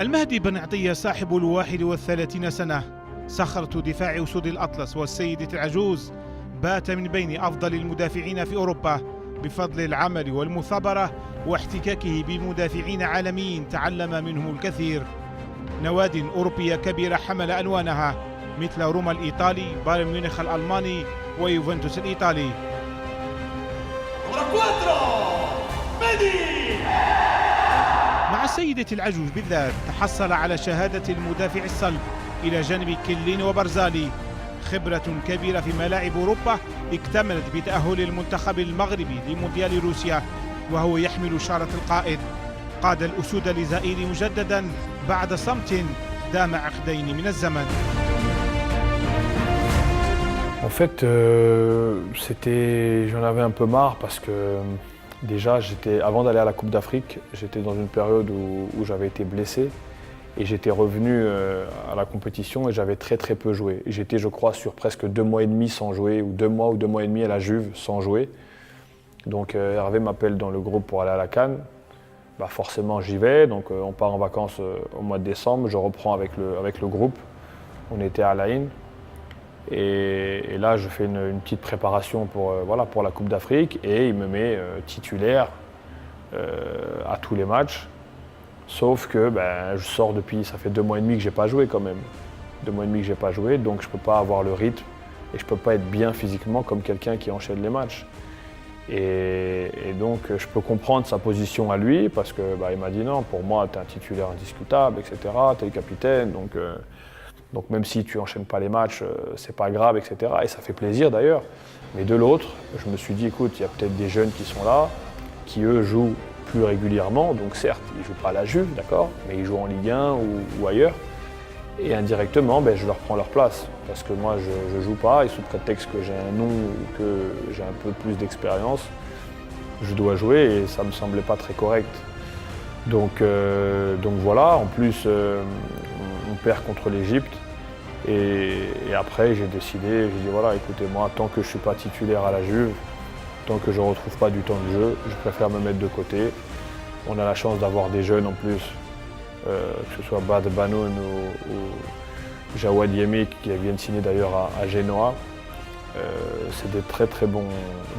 المهدي بن عطية صاحب 31 سنة، صخرة دفاع أسود الأطلس والسيدة العجوز، بات من بين أفضل المدافعين في أوروبا بفضل العمل والمثابرة واحتكاكه بمدافعين عالميين تعلم منهم الكثير. نواد أوروبية كبيرة حمل ألوانها مثل روما الإيطالي، بايرن ميونخ الألماني ويوفنتوس الإيطالي. مع السيدة العجوز بالذات تحصل على شهادة المدافع الصلب إلى جانب كلين وبرزالي. خبرة كبيرة في ملاعب أوروبا اكتملت بتأهل المنتخب المغربي لمونديال روسيا، وهو يحمل شارة القائد. قاد الأسود لزائر مجددا بعد صمت دام عقدين من الزمن. En fait, j'en avais un peu marre parce que déjà, avant d'aller à la Coupe d'Afrique, j'étais dans une période où j'avais été blessé et j'étais revenu à la compétition et j'avais très peu joué. J'étais, je crois, sur presque 2 mois et demi sans jouer, ou 2 mois ou 2 mois et demi à la Juve sans jouer. Donc Hervé m'appelle dans le groupe pour aller à la CAN. Bah, forcément, j'y vais. Donc on part en vacances au mois de décembre. Je reprends avec le groupe. On était à Laïn. Et là, je fais une petite préparation pour la Coupe d'Afrique et il me met titulaire à tous les matchs. Sauf que je sors depuis, ça fait 2 mois et demi que je n'ai pas joué quand même. 2 mois et demi que je n'ai pas joué, donc je ne peux pas avoir le rythme et je ne peux pas être bien physiquement comme quelqu'un qui enchaîne les matchs. Et donc je peux comprendre sa position à lui parce qu'il m'a dit non, pour moi tu es un titulaire indiscutable, etc. Tu es le capitaine, donc même si tu n'enchaînes pas les matchs, c'est pas grave, etc. Et ça fait plaisir d'ailleurs. Mais de l'autre, je me suis dit, écoute, il y a peut-être des jeunes qui sont là, qui eux jouent plus régulièrement. Donc certes, ils ne jouent pas à la Juve, d'accord, mais ils jouent en Ligue 1 ou ailleurs. Et indirectement, je leur prends leur place. Parce que moi, je ne joue pas, et sous prétexte que j'ai un nom ou que j'ai un peu plus d'expérience, je dois jouer et ça ne me semblait pas très correct. Donc voilà, en plus, on perd contre l'Égypte. Et après, j'ai dit voilà, écoutez, moi, tant que je ne suis pas titulaire à la Juve, tant que je ne retrouve pas du temps de jeu, je préfère me mettre de côté. On a la chance d'avoir des jeunes en plus, que ce soit Bad Banoun ou Jawad Yemi, qui viennent signer d'ailleurs à Genoa. C'est des très bons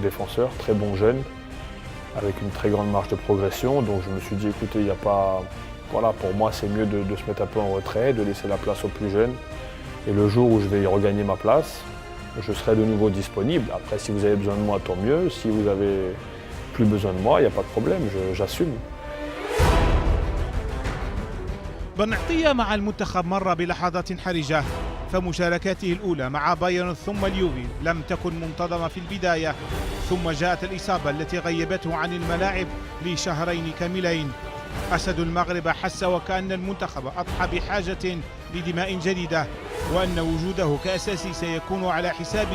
défenseurs, très bons jeunes, avec une très grande marge de progression. Donc je me suis dit, écoutez, il n'y a pas... Voilà, pour moi, c'est mieux de se mettre un peu en retrait, de laisser la place aux plus jeunes. Et le jour où je vais y regagner ma place, je serai de nouveau disponible. Après, si vous avez besoin de moi, tant mieux. Si vous n'avez plus besoin de moi, il n'y a pas de problème, j'assume. بن عطية مع المنتخب مر بلحظات حرجة، فمشاركاته الأولى مع بايرن ثم اليوفي لم تكن منتظمة في البداية، ثم جاءت الإصابة التي غيبته عن الملاعب لشهرين كاملين. أسد المغرب حس وكأن المنتخب أضحى بحاجة لدماء جديدة، وأن وجوده كأساسي سيكون على حساب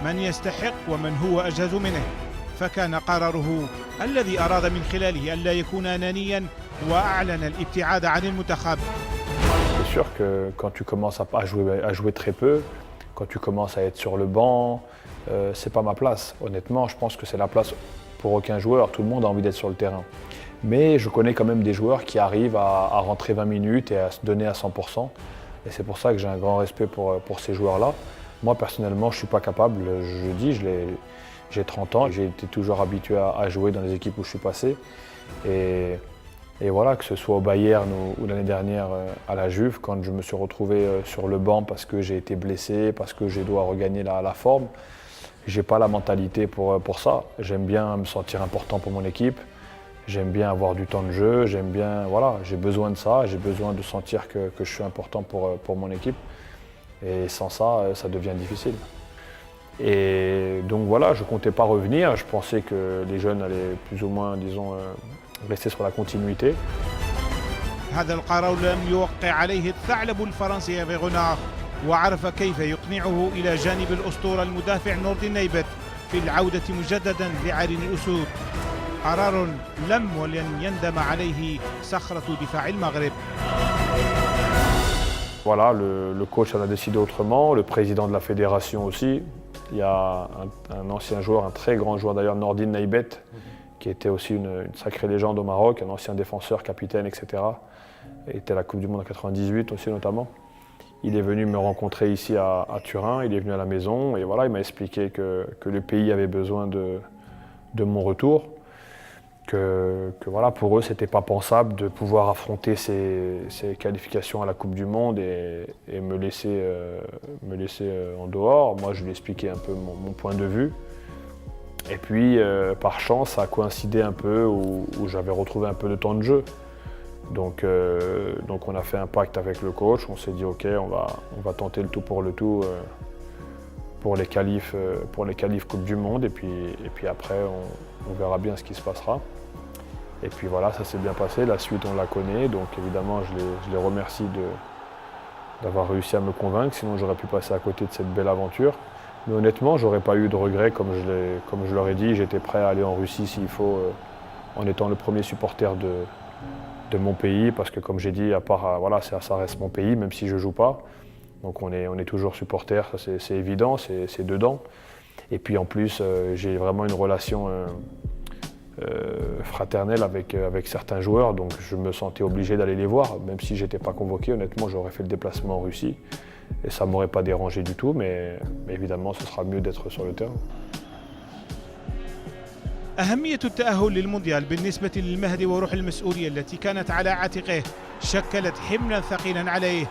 من يستحق ومن هو أجهز منه. فكان قراره الذي أراد من خلاله ألا يكون أنانيا وأعلن الابتعاد عن المنتخب. C'est sûr que quand tu commences à jouer très peu, quand tu commences à être sur le banc, c'est pas ma place. Honnêtement, je pense que c'est la place pour aucun joueur. Tout le monde a envie d'être sur le terrain. Mais je connais quand même des joueurs qui arrivent à rentrer 20 minutes et à se donner à 100%. Et c'est pour ça que j'ai un grand respect pour ces joueurs-là. Moi, personnellement, je ne suis pas capable. Je dis, j'ai 30 ans. J'ai été toujours habitué à jouer dans les équipes où je suis passé. Et voilà, que ce soit au Bayern ou l'année dernière à la Juve, quand je me suis retrouvé sur le banc parce que j'ai été blessé, parce que je dois regagner la forme, je n'ai pas la mentalité pour ça. J'aime bien me sentir important pour mon équipe. J'aime bien avoir du temps de jeu, j'ai besoin de ça, j'ai besoin de sentir que je suis important pour mon équipe. Et sans ça, ça devient difficile. Et donc voilà, je ne comptais pas revenir, je pensais que les jeunes allaient plus ou moins, disons, rester sur la continuité. هذا القرار لم يوقع عليه الثعلب الفرنسي إيرفي غونار، وعرف كيف يقنعه إلى جانب الأسطورة المدافع نوردين نايبت في العودة مجددا لعرين الأسود. قرار لم ولن يندم عليه صخرة دفاع المغرب. Voilà, le coach en a décidé autrement, le président de la fédération aussi. Il y a un ancien joueur, un très grand joueur d'ailleurs, Nordine Naibet, qui était aussi une sacrée légende au Maroc, un ancien défenseur, capitaine, etc., était la Coupe du Monde en 98 aussi notamment. Il est venu me rencontrer ici à Turin, il est venu à la maison et voilà, il m'a expliqué que le pays avait besoin de mon retour, que voilà, pour eux c'était pas pensable de pouvoir affronter ces qualifications à la Coupe du Monde et me laisser en dehors. Moi je lui ai expliqué un peu mon point de vue. Et puis par chance ça a coïncidé un peu où j'avais retrouvé un peu de temps de jeu. Donc on a fait un pacte avec le coach, on s'est dit ok, on va tenter le tout pour les qualifs Coupe du Monde et puis après on verra bien ce qui se passera. Et puis voilà, ça s'est bien passé, la suite on la connaît, donc évidemment je les remercie d'avoir réussi à me convaincre, sinon j'aurais pu passer à côté de cette belle aventure. Mais honnêtement, j'aurais pas eu de regrets, comme je leur ai dit, j'étais prêt à aller en Russie s'il faut, en étant le premier supporter de mon pays, parce que comme j'ai dit, à part, voilà, ça reste mon pays, même si je ne joue pas. Donc on est toujours supporter, ça c'est évident, c'est dedans. Et puis en plus, j'ai vraiment une relation fraternelle avec certains joueurs, donc je me sentais obligé d'aller les voir, même si je n'étais pas convoqué. Honnêtement, j'aurais fait le déplacement en Russie et ça ne m'aurait pas dérangé du tout, mais évidemment, ce sera mieux d'être sur le terrain. أهمية التأهل للمونديال بالنسبة للمهدي وروح المسؤولية التي كانت على عاتقه شكلت حملا ثقيلا عليه.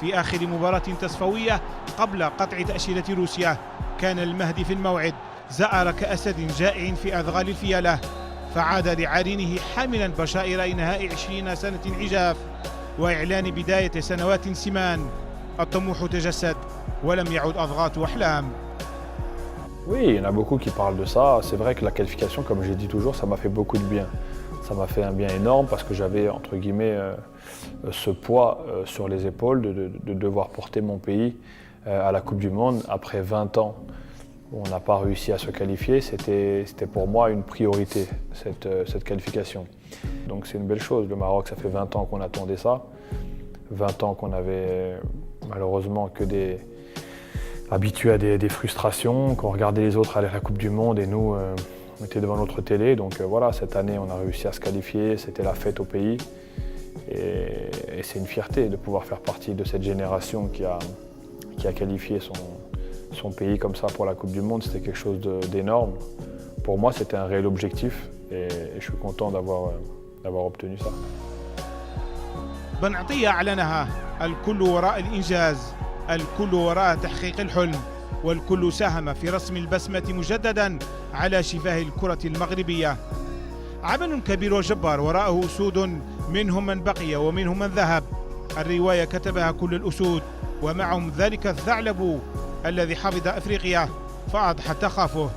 في آخر مباراة تصفوية قبل قطع تأشيرة روسيا كان المهدي في الموعد، زأر كأسد جائع في أذغال الفيلة، فعاد لعارينه حاملا بشائر إنهاء 20 سنة عجاف وإعلان بداية سنوات سمان. الطموح تجسد ولم يعد أضغاث وأحلام. Oui, il y en a beaucoup qui parlent de ça. C'est vrai que la qualification, comme j'ai dit toujours, ça m'a fait beaucoup de bien. Ça m'a fait un bien énorme parce que j'avais, entre guillemets, ce poids sur les épaules de devoir porter mon pays à la Coupe du Monde après 20 ans où on n'a pas réussi à se qualifier. C'était pour moi une priorité, cette qualification. Donc c'est une belle chose. Le Maroc, ça fait 20 ans qu'on attendait ça. 20 ans qu'on avait malheureusement que habitués à des frustrations, qu'on regardait les autres aller à la Coupe du Monde et nous, on était devant notre télé. Donc voilà, cette année, on a réussi à se qualifier, c'était la fête au pays. Et c'est une fierté de pouvoir faire partie de cette génération qui a qualifié son pays comme ça pour la Coupe du Monde. C'était quelque chose d'énorme. Pour moi, c'était un réel objectif et je suis content d'avoir obtenu ça. بن عطية أعلنها، الكل وراء الإنجاز، الكل وراء تحقيق الحلم، والكل ساهم في رسم البسمة مجددا على شفاه الكرة المغربية. عمل كبير وجبار وراءه أسود، منهم من بقي ومنهم من ذهب. الرواية كتبها كل الأسود ومعهم ذلك الثعلب الذي حفظ أفريقيا فأضحى تخافه.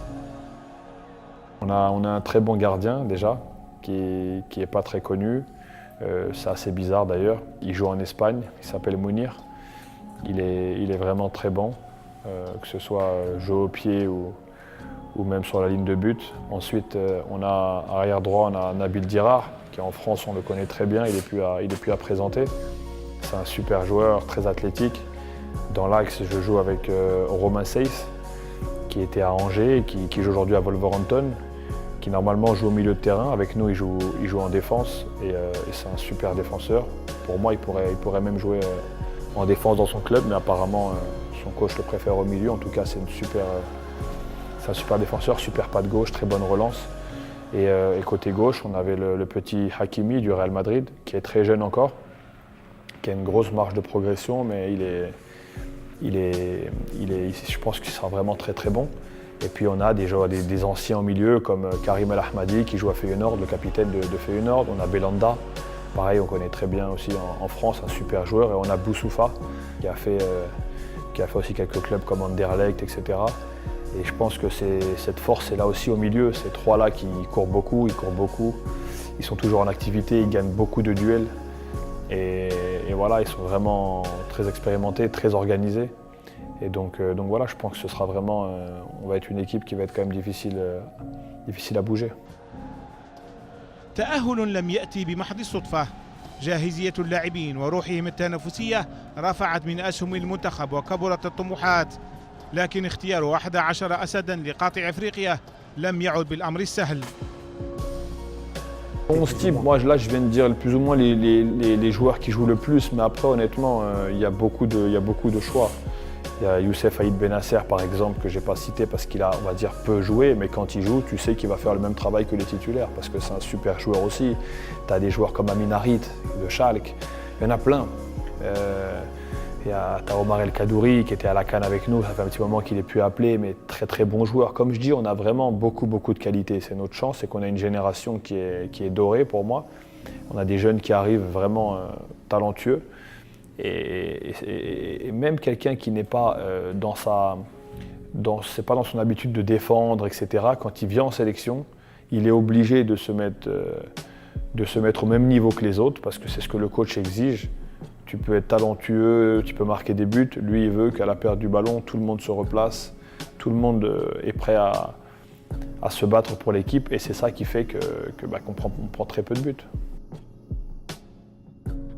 On a un très bon gardien déjà, qui n'est pas très connu. C'est assez bizarre d'ailleurs. Il joue en Espagne, il s'appelle Mounir. Il est vraiment très bon, que ce soit jouer au pied ou même sur la ligne de but. Ensuite, on a arrière droit, on a Nabil Dirar, qui en France on le connaît très bien, il est plus à présenter. C'est un super joueur, très athlétique. Dans l'axe, je joue avec Romain Seyss, qui était à Angers et qui joue aujourd'hui à Wolverhampton, qui normalement joue au milieu de terrain. Avec nous, il joue en défense et c'est un super défenseur. Pour moi, il pourrait même jouer en défense dans son club, mais apparemment son coach le préfère au milieu. En tout cas, c'est un super défenseur, super pas de gauche, très bonne relance. Et côté gauche, on avait le petit Hakimi du Real Madrid, qui est très jeune encore, qui a une grosse marge de progression, mais je pense qu'il sera vraiment très très bon. Et puis on a des anciens au milieu comme Karim El Ahmadi qui joue à Feyenoord, le capitaine de Feyenoord. On a Belanda, pareil, on connaît très bien aussi en France, un super joueur. Et on a Boussoufa qui a fait aussi quelques clubs comme Anderlecht, etc. Et je pense que cette force est là aussi au milieu. Ces trois-là qui courent beaucoup, ils sont toujours en activité, ils gagnent beaucoup de duels. Et voilà, ils sont vraiment très expérimentés, très organisés. Et donc voilà, je pense que ce sera vraiment, on va être une équipe qui va être quand même difficile à bouger. تأهل لم يأتي بمحض الصدفة. جاهزية اللاعبين وروحهم التنافسية رفعت من أسهم المنتخب وكبرت الطموحات. لكن اختيار 11 أسدا لقاطع أفريقيا لم يعد بالأمر السهل. 11 types, moi là je viens de dire plus ou moins les joueurs qui jouent le plus, mais après honnêtement il y a beaucoup de choix. Il y a Youssef Aïd Benasser par exemple que je n'ai pas cité parce qu'il a, on va dire, peu joué, mais quand il joue, tu sais qu'il va faire le même travail que les titulaires parce que c'est un super joueur aussi. Tu as des joueurs comme Amin Harit de Schalke, il y en a plein. T'as Omar El Kadouri qui était à la CAN avec nous, ça fait un petit moment qu'il n'est plus appelé, mais très très bon joueur. Comme je dis, on a vraiment beaucoup de qualité. C'est notre chance, c'est qu'on a une génération qui est dorée pour moi. On a des jeunes qui arrivent vraiment talentueux. Et même quelqu'un qui n'est pas c'est pas dans son habitude de défendre, etc., quand il vient en sélection, il est obligé de se mettre au même niveau que les autres parce que c'est ce que le coach exige. Tu peux être talentueux, tu peux marquer des buts. Lui, il veut qu'à la perte du ballon, tout le monde se replace, tout le monde est prêt à se battre pour l'équipe. Et c'est ça qui fait qu'on prend très peu de buts.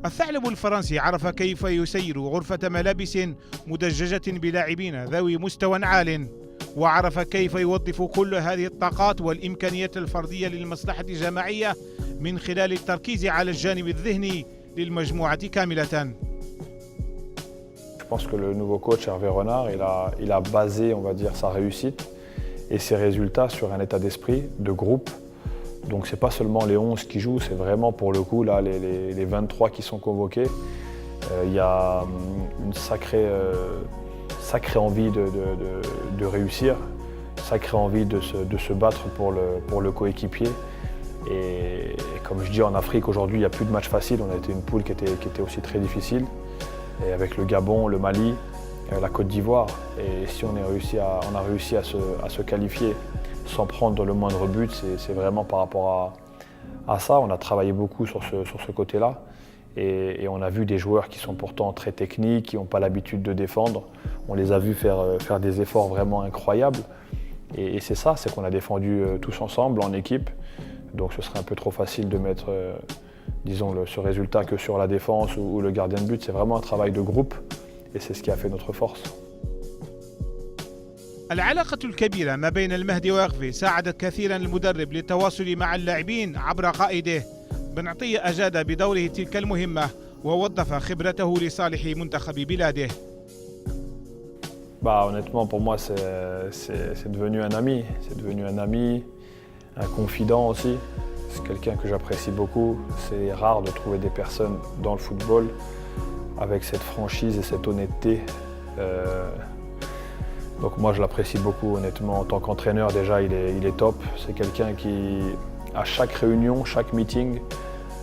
الثعلب الفرنسي عرف كيف يسير غرفة ملابس مدججة بلاعبين ذوي مستوى عال، وعرف كيف يوظف كل هذه الطاقات والإمكانيات الفردية للمصلحة الجماعية من خلال التركيز على الجانب الذهني للمجموعة كاملة. Je pense que le nouveau coach Hervé Renard, il a basé, on va dire, sa réussite et ses résultats sur un état d'esprit de groupe. Donc c'est pas seulement les 11 qui jouent, c'est vraiment pour le coup là, les 23 qui sont convoqués. Il y a une sacrée envie de réussir, sacrée envie de se battre pour le coéquipier. Et comme je dis, en Afrique aujourd'hui, il n'y a plus de matchs faciles. On a été une poule qui était aussi très difficile. Et avec le Gabon, le Mali, la Côte d'Ivoire. Et si on a réussi à se qualifier sans prendre le moindre but, c'est vraiment par rapport à ça. On a travaillé beaucoup sur ce côté-là. Et on a vu des joueurs qui sont pourtant très techniques, qui n'ont pas l'habitude de défendre. On les a vus faire des efforts vraiment incroyables. Et c'est ça, c'est qu'on a défendu tous ensemble, en équipe. Donc ce serait un peu trop facile de mettre ce résultat que sur la défense ou le gardien de but. C'est vraiment un travail de groupe et c'est ce qui a fait notre force. العلاقة الكبيرة ما بين المهدي ويغفي ساعدت كثيرا المدرب للتواصل مع اللاعبين عبر قائده. بن عطية أجاد بدوره تلك المهمة ووظف خبرته لصالح منتخب بلاده. Honnêtement, pour moi, c'est devenu un ami. C'est devenu un ami, un confident aussi. C'est quelqu'un que j'apprécie beaucoup. C'est rare de trouver des personnes dans le football avec cette franchise et cette honnêteté. Donc moi, je l'apprécie beaucoup, honnêtement. En tant qu'entraîneur, déjà, il est top. C'est quelqu'un qui, à chaque réunion, chaque meeting,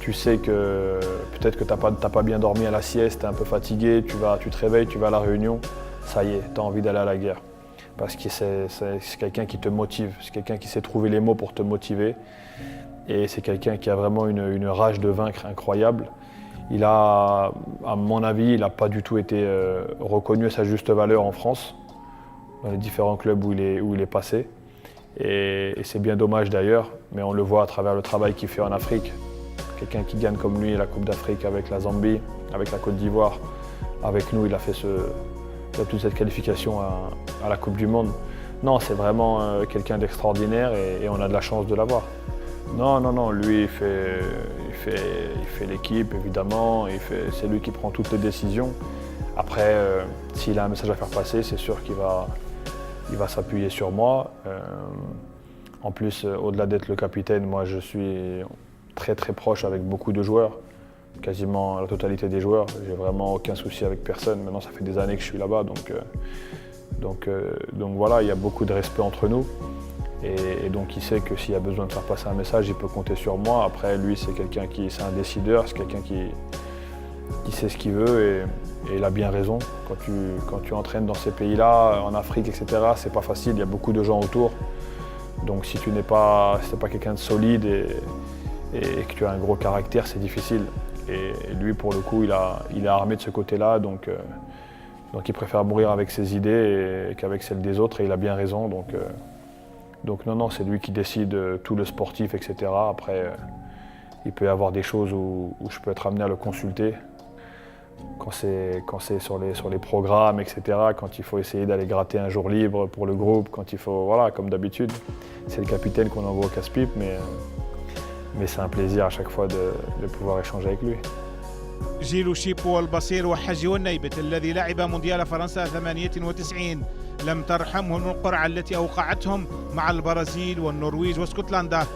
tu sais que peut-être que tu n'as pas bien dormi à la sieste, tu es un peu fatigué, tu te réveilles, tu vas à la réunion, ça y est, tu as envie d'aller à la guerre. Parce que c'est quelqu'un qui te motive, c'est quelqu'un qui sait trouver les mots pour te motiver. Et c'est quelqu'un qui a vraiment une rage de vaincre incroyable. Il a, à mon avis, il n'a pas du tout été reconnu à sa juste valeur en France, dans les différents clubs où il est passé. Et c'est bien dommage d'ailleurs, mais on le voit à travers le travail qu'il fait en Afrique. Quelqu'un qui gagne comme lui la Coupe d'Afrique avec la Zambie, avec la Côte d'Ivoire. Avec nous, il a fait toute cette qualification à la Coupe du Monde. Non, c'est vraiment quelqu'un d'extraordinaire et on a de la chance de l'avoir. Non, lui, il fait l'équipe, évidemment. C'est lui qui prend toutes les décisions. Après, s'il a un message à faire passer, c'est sûr qu'il va s'appuyer sur moi. En plus, au-delà d'être le capitaine, moi, je suis très très proche avec beaucoup de joueurs, quasiment la totalité des joueurs. J'ai vraiment aucun souci avec personne. Maintenant, ça fait des années que je suis là-bas, donc voilà, il y a beaucoup de respect entre nous. Et donc il sait que s'il y a besoin de faire passer un message, il peut compter sur moi. Après, lui, c'est un décideur, c'est quelqu'un qui sait ce qu'il veut et il a bien raison. Quand tu entraînes dans ces pays-là, en Afrique, etc., c'est pas facile, il y a beaucoup de gens autour. Donc si tu n'es pas quelqu'un de solide et que tu as un gros caractère, c'est difficile. Et lui, pour le coup, il est armé de ce côté-là, donc il préfère mourir avec ses idées qu'avec celles des autres, et il a bien raison. Donc non, c'est lui qui décide tout le sportif, etc. Après, il peut y avoir des choses où je peux être amené à le consulter, quand c'est sur les programmes, etc., quand il faut essayer d'aller gratter un jour libre pour le groupe, quand il faut, voilà, comme d'habitude. C'est le capitaine qu'on envoie au casse-pipe, Mais c'est un plaisir à chaque fois de pouvoir échanger avec lui. جيل شيبو والبصير وحجي والنيبت الذي لعب مونديال فرنسا 98 لم ترحمهم القرعة التي أوقعتهم مع البرازيل والنرويج واسكتلندا.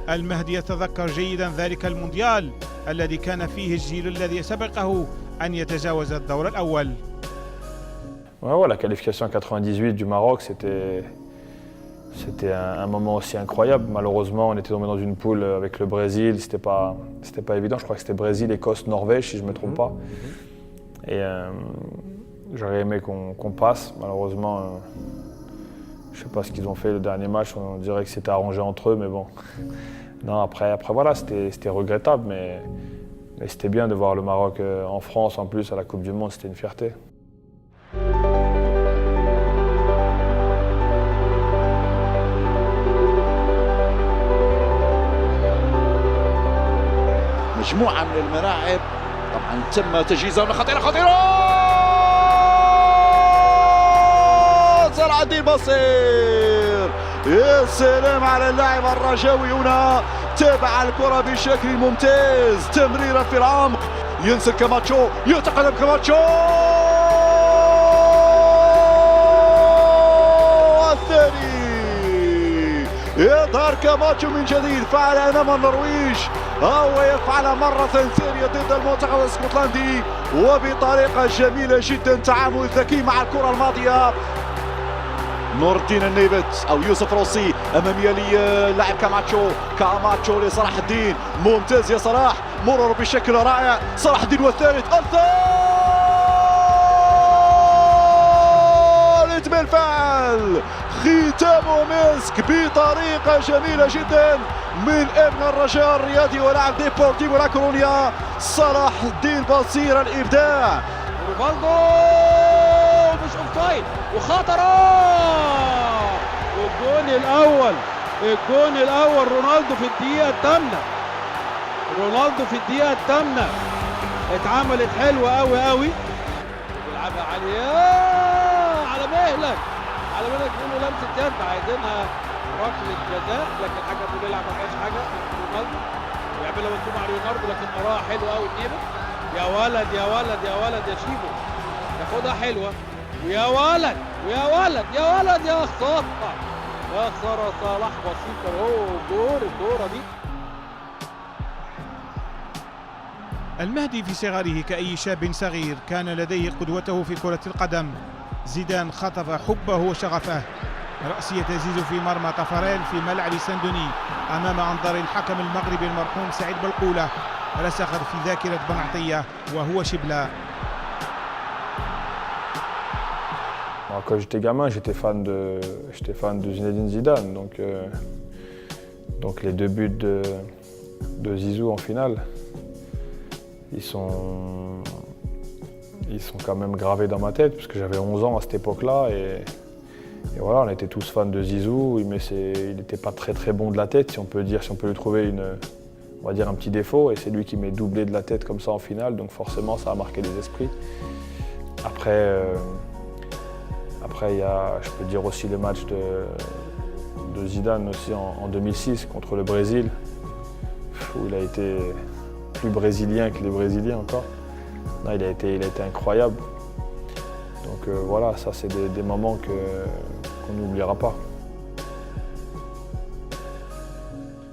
المهدي يتذكر جيدا ذلك المونديال الذي كان فيه الجيل الذي سبقه أن يتجاوز الدور الأول. Ouais, la qualification en 98 du Maroc, c'était un moment aussi incroyable. Malheureusement, on était tombé dans une poule avec le Brésil. C'était pas évident. Je crois que c'était Brésil, Écosse, Norvège, si je ne me trompe pas. Et j'aurais aimé qu'on passe. Malheureusement, je ne sais pas ce qu'ils ont fait le dernier match. On dirait que c'était arrangé entre eux, mais bon. Non, après voilà, c'était regrettable, mais c'était bien de voir le Maroc en France en plus à la Coupe du Monde. C'était une fierté. مجموعة من الملاعب طبعا تم تجهيزها خطيرة صلاح الدين بصير. يا سلام على اللاعب الرجاوي هنا، تابع الكرة بشكل ممتاز، تمريرة في العمق، ينزل كاماتشو، يتقدم كاماتشو الثاني. يظهر كاماتشو من جديد، فعل امام النرويج هو يفعلها مرة ثانية ضد المنتخب الاسكتلندي وبطريقة جميلة جدا، تعامل ذكي مع الكرة الماضية. نور الدين النيبت او يوسف روسي امامية للاعب كاماتشو لصلاح الدين، ممتاز يا صلاح، مرر بشكل رائع، صلاح الدين والثالث بالفعل، ختامه مسك بطريقة جميلة جدا من ابن الرجاء الرياضي ولاعب ديبورتيفو لا كورونيا صلاح الدين بصير الإبداع. ريفالدو مش اوفسايد وخطرة، والجون الأول رونالدو في الدقيقة الثامنة، اتعملت حلوة قوي بيلعبها على مهلك بيقولوا لمسة يد، عايزينها ركلة جزاء، لكن حكم بيلعب ما فيهاش حاجة. رونالدو بيعملها مكتوب مع رونالدو، لكن قراها حلو قوي النيبت. يا ولد يا شيبو، ياخدها حلوة، ويا ولد يا خسارة صلاح بسيطة الكورة دي. المهدي في صغره كأي شاب صغير كان لديه قدوته في كرة القدم. زيدان خطف حبه وشغفه. رأسية زيزو في مرمى طفرين في ملعب ساندوني أمام أنظار الحكم المغربي المرحوم سعيد بلقولة رسخت في ذاكرة بن عطية وهو شبلة. Quand j'étais gamin, j'étais fan de Zinedine Zidane, donc les deux buts de Zizou en finale, ils sont quand même gravés dans ma tête, parce que j'avais 11 ans à cette époque-là, et voilà, on était tous fans de Zizou, mais il n'était pas très bon de la tête, si on peut lui trouver on va dire un petit défaut, et c'est lui qui m'est doublé de la tête comme ça en finale, donc forcément ça a marqué les esprits. Après, il y a, je peux dire aussi le match de Zidane aussi en 2006 contre le Brésil, où il a été plus brésilien que les Brésiliens encore. Non, il a été incroyable. Donc voilà, ça c'est des moments qu'on n'oubliera pas.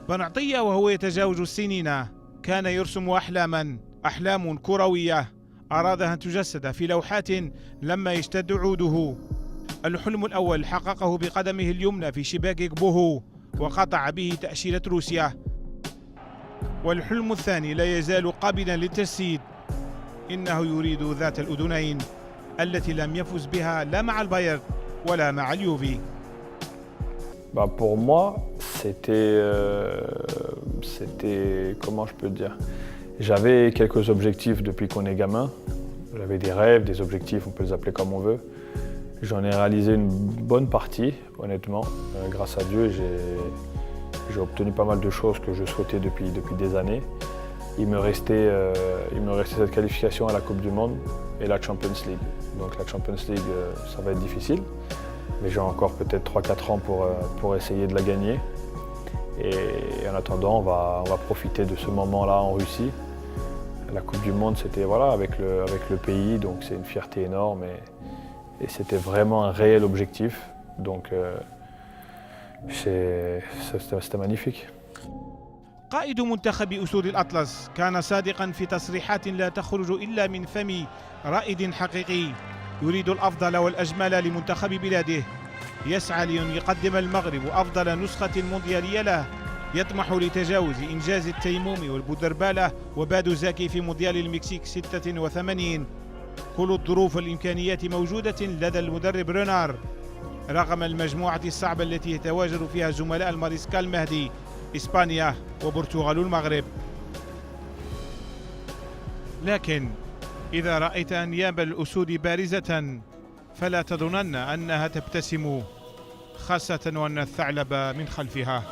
بن عطية وهو يتجاوز السنين كان يرسم أحلام كروية أرادها أن تجسد في لوحات لما يشتد عوده. الحلم الأول حققه بقدمه اليمنى في شباك جبوهو وقطع به تأشيرة روسيا، والحلم الثاني لا يزال قابلا للتجسيد. إنه يريد ذات الأذنين التي لم يفز بها لا مع البايرن ولا مع اليوفي. Pour moi, c'était comment je peux dire, j'avais quelques objectifs depuis qu'on est gamin. J'avais des rêves, des objectifs, on peut les appeler comme on veut. J'en ai réalisé une bonne partie, honnêtement. Grâce à Dieu, j'ai obtenu pas mal de choses que je souhaitais depuis des années. Il me restait cette qualification à la Coupe du Monde et la Champions League. Donc la Champions League, ça va être difficile, mais j'ai encore peut-être 3-4 ans pour essayer de la gagner. Et en attendant, on va profiter de ce moment-là en Russie. La Coupe du Monde, c'était voilà, avec le pays, donc c'est une fierté énorme et c'était vraiment un réel objectif. Donc c'était magnifique. قائد منتخب أسود الأطلس كان صادقا في تصريحات لا تخرج إلا من فم رائد حقيقي يريد الأفضل والأجمل لمنتخب بلاده، يسعى لأن يقدم المغرب أفضل نسخة مونديالية له، يطمح لتجاوز إنجاز التيمومي والبودربالة وبادو زاكي في مونديال المكسيك 86. كل الظروف والإمكانيات موجودة لدى المدرب رينار رغم المجموعة الصعبة التي يتواجد فيها زملاء الماريسكال مهدي إسبانيا وبرتغال المغرب. لكن إذا رأيت أنياب الأسود بارزة فلا تظنن أنها تبتسم، خاصة وأن الثعلب من خلفها.